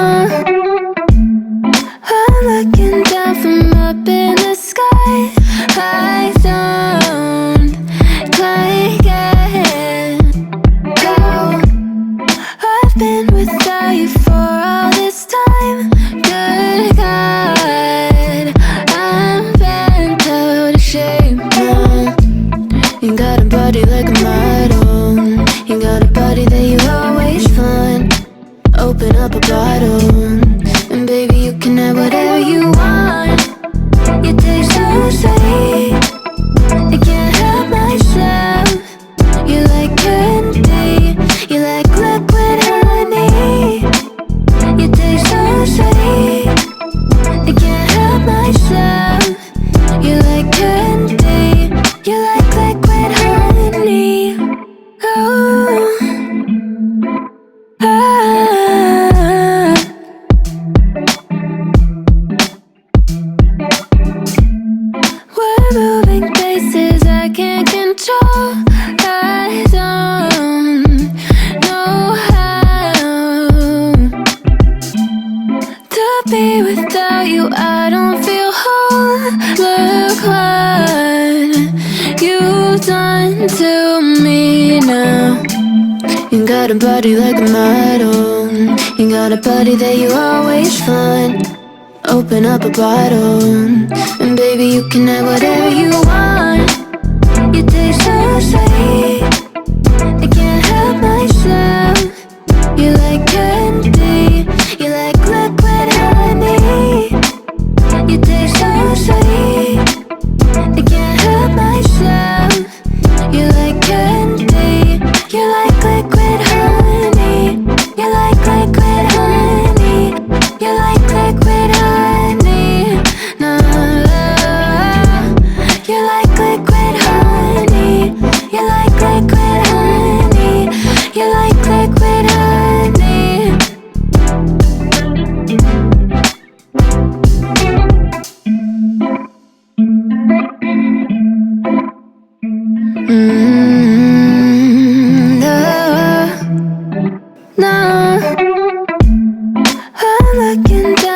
I'm looking down from up in the sky. I don't quite get how I've been without you for all this time. Good God, I'm bent out of shape now. You got a body like a model. You got a body that you always find. Open up a bottle, and baby you can have whatever you want. You taste so sweet, I can't help myself. You like candy, you like liquid honey. You taste so sweet, I can't help myself. You like candy, you like liquid honey. Oh, we're moving places I can't control. I don't know how to be without you. I don't feel whole. Look what you've done to me now. You got a body like a model. You got a body that you always find. Open up a bottle, and baby you can have whatever you want. You taste so sweet, I can't help myself. You like candy, you like liquid honey. You taste so sweet, I can't help myself. You like candy, you like liquid honey. You like liquid honey. You like liquid honey. No, you like liquid honey. You like liquid honey. You like liquid honey. No, no. I'm looking down